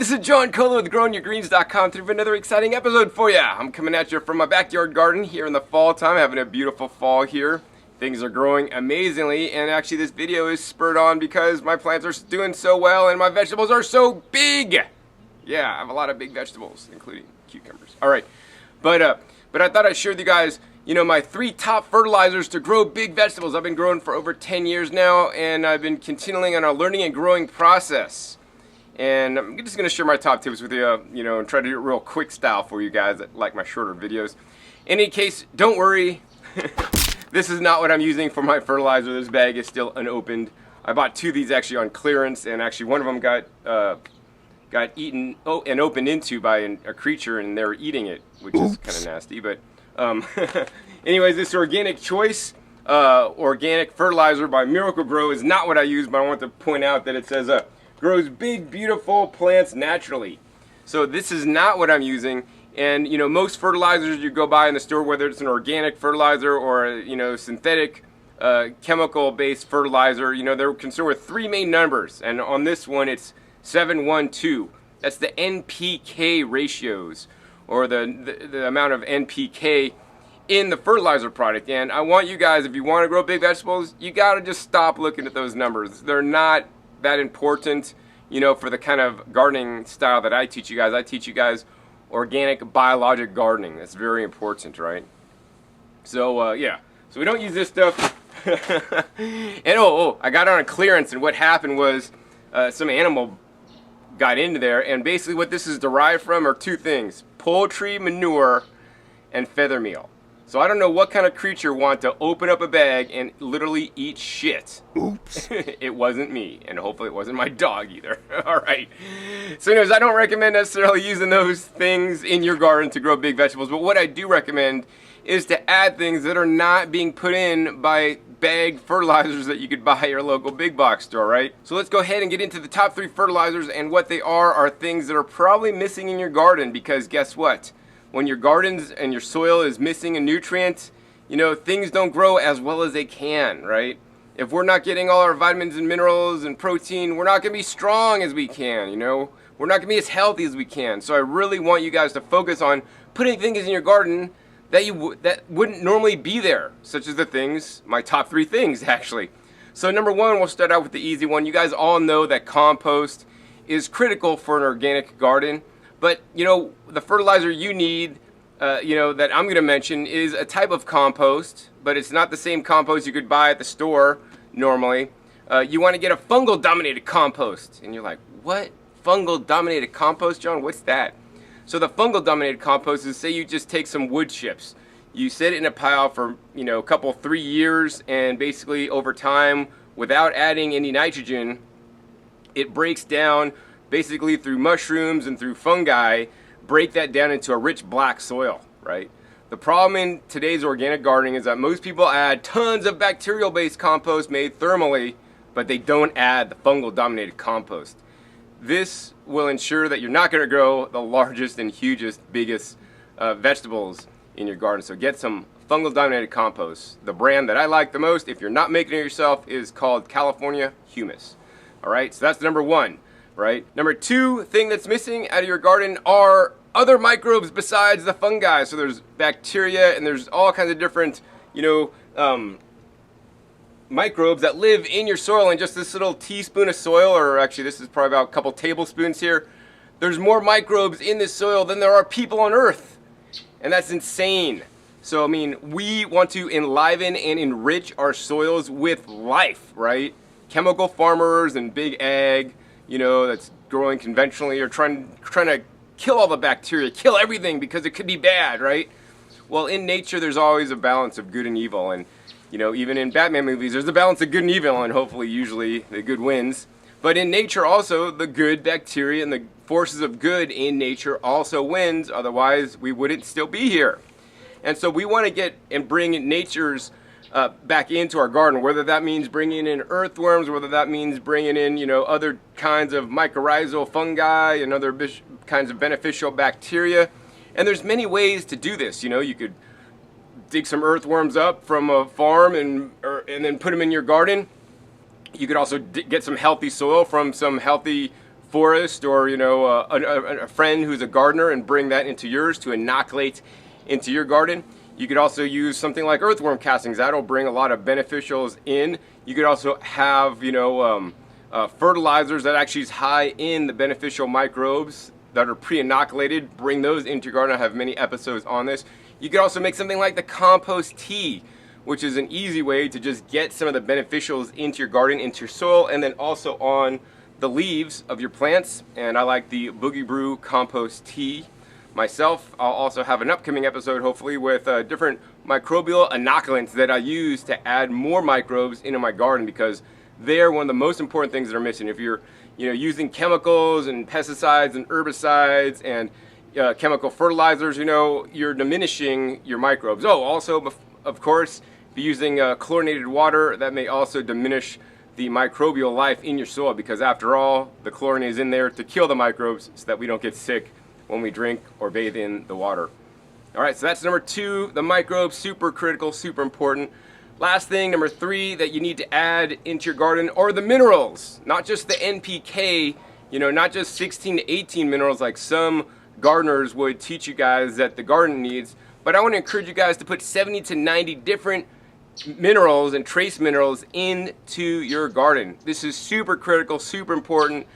This is John Kohler with GrowingYourGreens.com through another exciting episode for you. I'm coming at you from my backyard garden here in the fall time, having a beautiful fall here. Things are growing amazingly, and actually this video is spurred on because my plants are doing so well and my vegetables are so big. Yeah, I have a lot of big vegetables, including cucumbers. All right, but I thought I'd share with you guys, my 3 top fertilizers to grow big vegetables. I've been growing for over 10 years now, and I've been continuing on a learning and growing process. And I'm just going to share my top tips with you, and try to do it real quick style for you guys that like my shorter videos. In any case, don't worry. This is not what I'm using for my fertilizer. This bag is still unopened. I bought 2 of these actually on clearance, and actually one of them got eaten and opened into by a creature, and they were eating it, which is kind of nasty. But anyways, this Organic Choice organic fertilizer by Miracle Grow is not what I use, but I want to point out that it says grows big, beautiful plants naturally. So this is not what I'm using. And most fertilizers you go buy in the store, whether it's an organic fertilizer or a synthetic chemical-based fertilizer, they're concerned with 3 main numbers. And on this one, it's 712. That's the NPK ratios, or the amount of NPK in the fertilizer product. And I want you guys, if you want to grow big vegetables, you got to just stop looking at those numbers. They're not that important, for the kind of gardening style that I teach you guys. I teach you guys organic biologic gardening. That's very important, right? So yeah, so we don't use this stuff. And I got it on clearance, and what happened was some animal got into there, and basically what this is derived from are 2 things: poultry manure and feather meal. So I don't know what kind of creature want to open up a bag and literally eat shit. Oops. It wasn't me, and hopefully it wasn't my dog either. All right. So anyways, I don't recommend necessarily using those things in your garden to grow big vegetables, but what I do recommend is to add things that are not being put in by bag fertilizers that you could buy at your local big box store, right? So let's go ahead and get into the top 3 fertilizers, and what they are things that are probably missing in your garden, because guess what? When your gardens and your soil is missing a nutrient, things don't grow as well as they can, right? If we're not getting all our vitamins and minerals and protein, we're not going to be strong as we can, We're not going to be as healthy as we can. So I really want you guys to focus on putting things in your garden that wouldn't normally be there, such as my top 3 things, actually. So number 1, we'll start out with the easy one. You guys all know that compost is critical for an organic garden. But, the fertilizer you need, that I'm going to mention is a type of compost, but it's not the same compost you could buy at the store normally. You want to get a fungal-dominated compost. And you're like, what? Fungal-dominated compost, John? What's that? So the fungal-dominated compost is, say you just take some wood chips. You set it in a pile for, a couple, 3 years, and basically over time, without adding any nitrogen, it breaks down basically through mushrooms and through fungi, break that down into a rich black soil, right? The problem in today's organic gardening is that most people add tons of bacterial-based compost made thermally, but they don't add the fungal-dominated compost. This will ensure that you're not going to grow the largest and hugest, biggest vegetables in your garden. So get some fungal-dominated compost. The brand that I like the most, if you're not making it yourself, is called California Humus. All right, so that's number 1. Right? Number 2 thing that's missing out of your garden are other microbes besides the fungi. So there's bacteria, and there's all kinds of different, microbes that live in your soil. And just this little teaspoon of soil, or actually this is probably about a couple tablespoons here, there's more microbes in this soil than there are people on Earth. And that's insane. So, we want to enliven and enrich our soils with life, right? Chemical farmers and big ag, that's growing conventionally, or trying to kill all the bacteria, kill everything because it could be bad, right? Well, in nature, there's always a balance of good and evil, and even in Batman movies, there's a balance of good and evil, and hopefully, usually, the good wins. But in nature, also, the good bacteria and the forces of good in nature also wins. Otherwise, we wouldn't still be here. And so we want to get and bring nature's back into our garden, whether that means bringing in earthworms, whether that means bringing in, other kinds of mycorrhizal fungi and other kinds of beneficial bacteria. And there's many ways to do this. You could dig some earthworms up from a farm and then put them in your garden. You could also get some healthy soil from some healthy forest or, you know, a friend who's a gardener and bring that into yours to inoculate into your garden. You could also use something like earthworm castings. That'll bring a lot of beneficials in. You could also have, you know, fertilizers that actually is high in the beneficial microbes that are pre-inoculated. Bring those into your garden. I have many episodes on this. You could also make something like the compost tea, which is an easy way to just get some of the beneficials into your garden, into your soil, and then also on the leaves of your plants. And I like the Boogie Brew compost tea myself. I'll also have an upcoming episode, hopefully, with different microbial inoculants that I use to add more microbes into my garden, because they're one of the most important things that are missing. If you're, you know, using chemicals and pesticides and herbicides and chemical fertilizers, you know, you're diminishing your microbes. Oh, also, of course, if you're using chlorinated water, that may also diminish the microbial life in your soil, because after all, the chlorine is in there to kill the microbes so that we don't get sick when we drink or bathe in the water. All right, so that's number 2, the microbes, super critical, super important. Last thing, number 3, that you need to add into your garden are the minerals, not just the NPK, you know, not just 16 to 18 minerals like some gardeners would teach you guys that the garden needs, but I want to encourage you guys to put 70 to 90 different minerals and trace minerals into your garden. This is super critical, super important.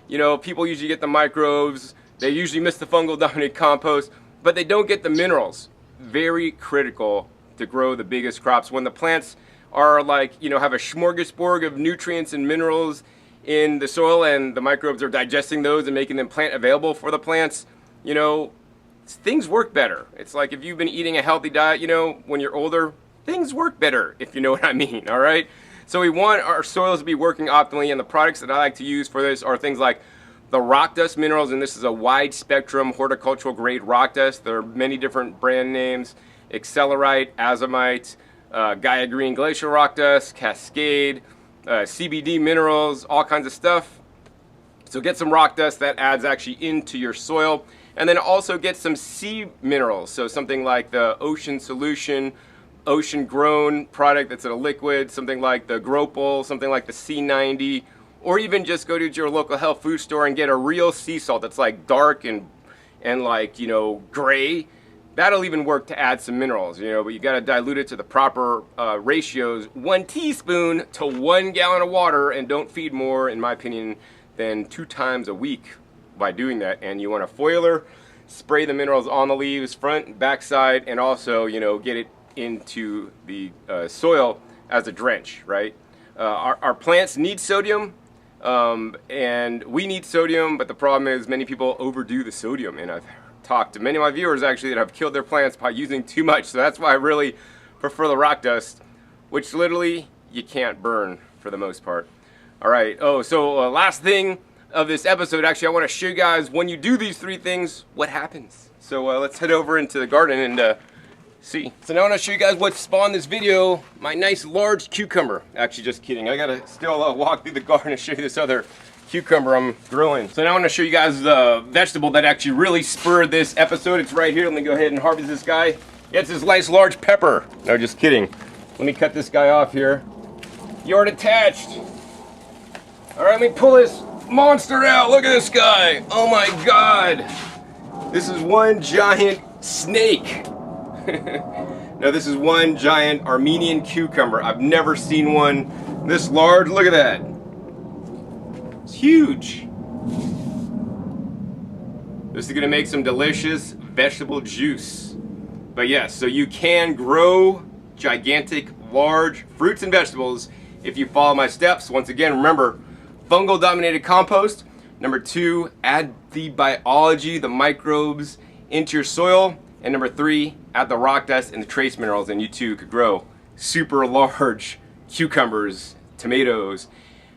You know, people usually get the microbes, they usually miss the fungal dominated compost, but they don't get the minerals. Very critical to grow the biggest crops. When the plants are like, you know, have a smorgasbord of nutrients and minerals in the soil, and the microbes are digesting those and making them plant available for the plants, you know, things work better. It's like if you've been eating a healthy diet, you know, when you're older, things work better, if you know what I mean, all right? So we want our soils to be working optimally, and the products that I like to use for this are things like the Rockdust minerals, and this is a wide spectrum horticultural grade rock dust. There are many different brand names: Accelerite, Azomite, Gaia Green Glacial Rock Dust, Cascade, CBD minerals, all kinds of stuff. So get some rock dust that adds actually into your soil, and then also get some sea minerals. So something like the Ocean Solution, ocean grown product that's in a liquid, something like the Gropal, something like the C90, or even just go to your local health food store and get a real sea salt that's like dark and like, you know, gray. That'll even work to add some minerals, you know, but you got to dilute it to the proper ratios, 1 teaspoon to 1 gallon of water, and don't feed more, in my opinion, than 2 times a week by doing that. And you want a foiler, spray the minerals on the leaves, front and back side, and also, you know, get it into the soil as a drench, right? Our plants need sodium, and we need sodium, but the problem is many people overdo the sodium, and I've talked to many of my viewers actually that have killed their plants by using too much. So that's why I really prefer the rock dust, which literally you can't burn for the most part. All right, so last thing of this episode, actually I want to show you guys when you do these 3 things, what happens. So let's head over into the garden and see. So now I want to show you guys what spawned this video. My nice large cucumber. Actually, just kidding. I gotta still walk through the garden and show you this other cucumber I'm growing. So now I want to show you guys the vegetable that actually really spurred this episode. It's right here. Let me go ahead and harvest this guy. It's this nice large pepper. No, just kidding. Let me cut this guy off here. You're attached. All right, let me pull this monster out. Look at this guy. Oh my God. This is one giant snake. No, this is one giant Armenian cucumber. I've never seen one this large. Look at that. It's huge. This is gonna make some delicious vegetable juice. But yes, so you can grow gigantic, large fruits and vegetables if you follow my steps. Once again, remember, fungal dominated compost. Number 2, add the biology, the microbes into your soil. And number 3, add the rock dust and the trace minerals, and you too could grow super large cucumbers, tomatoes,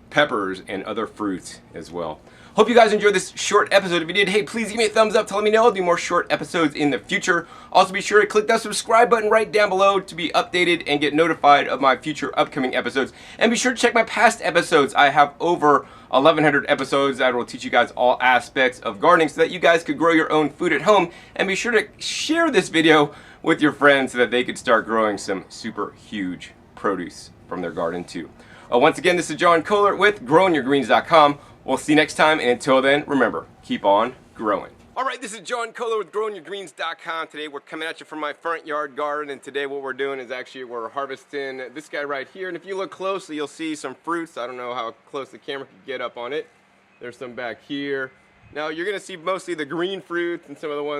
peppers, and other fruits as well. Hope you guys enjoyed this short episode. If you did, hey, please give me a thumbs up to let me know I'll do more short episodes in the future. Also, be sure to click that subscribe button right down below to be updated and get notified of my future upcoming episodes. And be sure to check my past episodes. I have over 1,100 episodes that will teach you guys all aspects of gardening so that you guys could grow your own food at home. And be sure to share this video with your friends so that they could start growing some super huge produce from their garden too. Once again, this is John Kohler with growingyourgreens.com. We'll see you next time, and until then, remember, keep on growing. All right, this is John Kohler with growingyourgreens.com. Today we're coming at you from my front yard garden, and today what we're doing is actually we're harvesting this guy right here. And if you look closely, you'll see some fruits. I don't know how close the camera can get up on it. There's some back here. Now you're gonna see mostly the green fruits and some of the ones